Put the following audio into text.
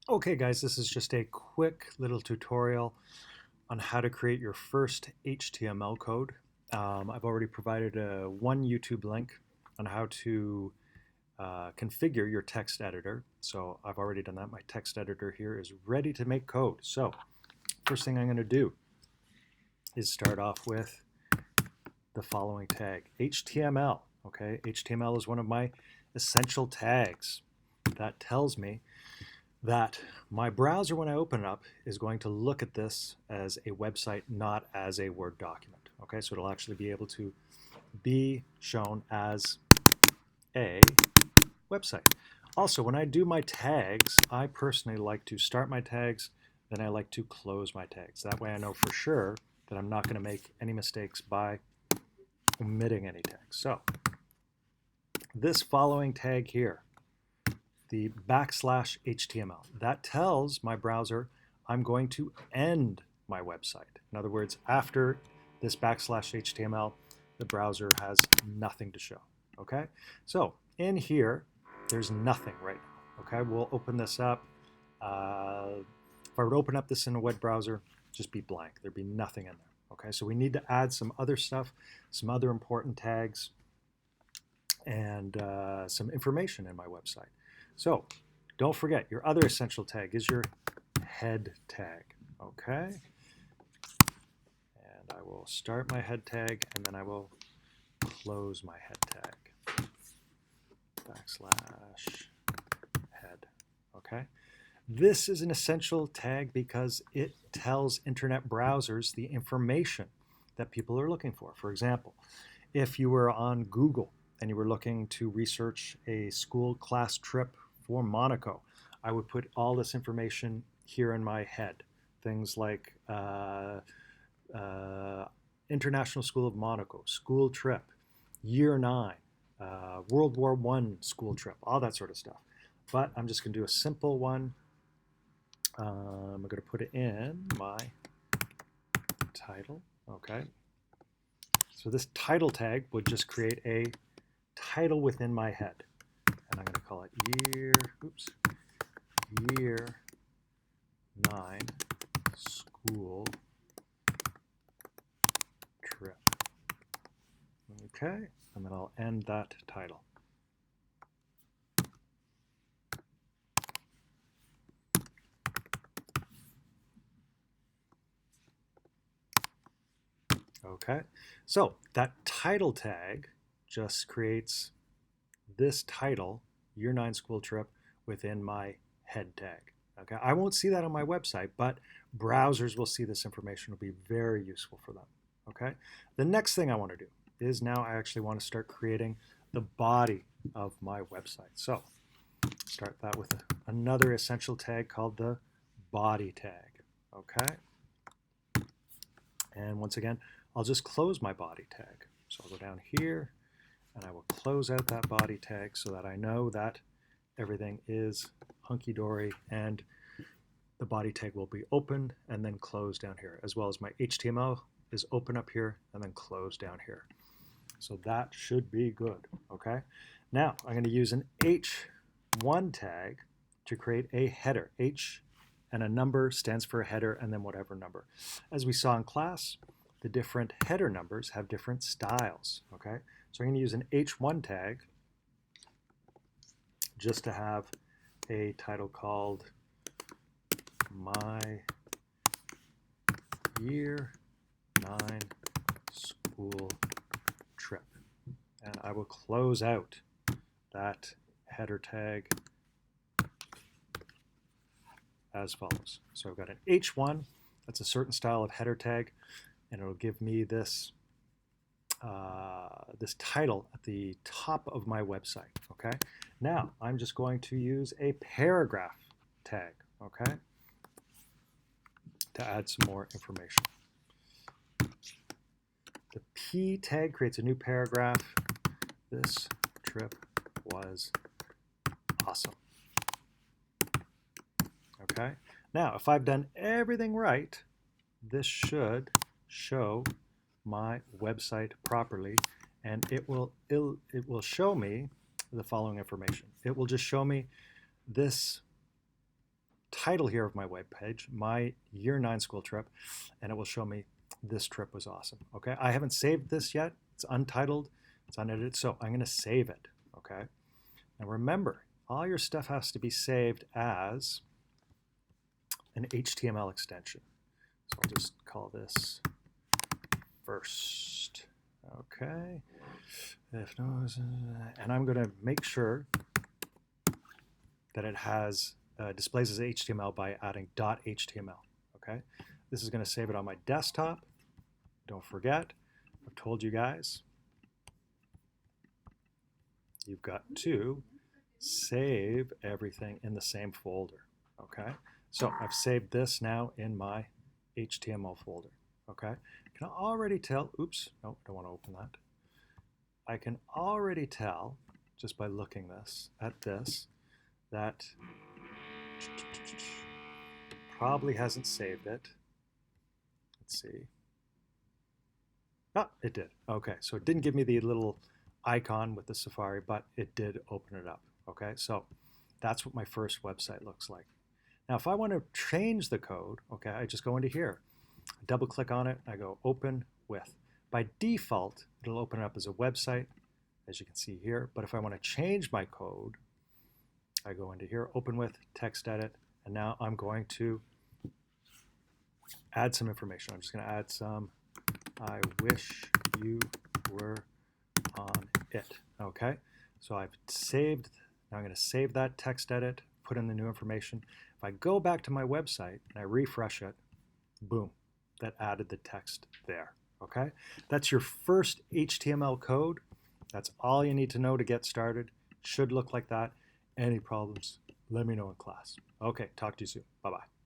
Okay guys, this is just a quick little tutorial on how to create your first HTML code. I've already provided one YouTube link on how to configure your text editor. So I've already done that. My text editor here is ready to make code. So first thing I'm going to do is start off with the following tag, HTML. Okay, HTML is one of my essential tags. That tells me that my browser, when I open it up, is going to look at this as a website, not as a Word document. Okay, so it'll actually be able to be shown as a website. Also, when I do my tags, I personally like to start my tags, then I like to close my tags. That way I know for sure that I'm not going to make any mistakes by omitting any tags. So this following tag here, the \HTML. That tells my browser I'm going to end my website. In other words, after this \HTML, the browser has nothing to show. Okay, so in here, there's nothing right now. Okay, we'll open this up. If I were to open up this in a web browser, just be blank. There'd be nothing in there. Okay, so we need to add some other stuff, some other important tags, and some information in my website. So don't forget, your other essential tag is your head tag. Okay, and I will start my head tag, and then I will close my head tag. \head. Okay, this is an essential tag because it tells internet browsers the information that people are looking for. For example, if you were on Google and you were looking to research a school class trip for Monaco, I would put all this information here in my head. Things like International School of Monaco, school trip, year 9, World War I school trip, all that sort of stuff. But I'm just going to do a simple one. I'm going to put it in my title. Okay. So this title tag would just create a title within my head. And I'm going to call it year 9 school trip. Okay, and then I'll end that title. Okay, so that title tag just creates this title, year 9 school trip, within my head tag. Okay, I won't see that on my website, but browsers will see this information. It'll be very useful for them. Okay, the next thing I want to do is now I actually want to start creating the body of my website. So start that with another essential tag called the body tag. Okay, and once again, I'll just close my body tag. So I'll go down here and I will close out that body tag so that I know that everything is hunky-dory and the body tag will be opened and then closed down here, as well as my HTML is open up here and then closed down here. So that should be good, okay? Now I'm going to use an H1 tag to create a header. H and a number stands for a header and then whatever number. As we saw in class, the different header numbers have different styles, okay? So I'm going to use an H1 tag just to have a title called My Year 9 School Trip. And I will close out that header tag as follows. So I've got an H1, that's a certain style of header tag, and it'll give me this this title at the top of my website. Okay. Now I'm just going to use a paragraph tag. Okay, to add some more information. The P tag creates a new paragraph. This trip was awesome. Okay. Now, if I've done everything right, this should show my website properly, and it will show me the following information. It will just show me this title here of my webpage, my year 9 school trip, and it will show me this trip was awesome. Okay, I haven't saved this yet. It's untitled, it's unedited, so I'm going to save it. Okay, now remember, all your stuff has to be saved as an HTML extension. So I'll just call this first. Okay, if no, and I'm going to make sure that it has displays as HTML by adding .html. Okay, this is going to save it on my desktop. Don't forget, I've told you guys, you've got to save everything in the same folder. Okay, so I've saved this now in my HTML folder. Okay, I can already tell, oops, no, don't want to open that. I can already tell just by looking at this that probably hasn't saved it. Let's see. Ah, it did. Okay, so it didn't give me the little icon with the Safari, but it did open it up. Okay, so that's what my first website looks like. Now, if I want to change the code, okay, I just go into here, double click on it, I go open with. By default, it'll open it up as a website, as you can see here. But if I want to change my code, I go into here, open with, text edit, and now I'm going to add some information. I'm just going to add some, I wish you were on it. Okay, so I've saved, now I'm going to save that text edit, put in the new information. If I go back to my website and I refresh it, boom, that added the text there. Okay, that's your first HTML code. That's all you need to know to get started. Should look like that. Any problems, let me know in class. Okay, talk to you soon. Bye-bye.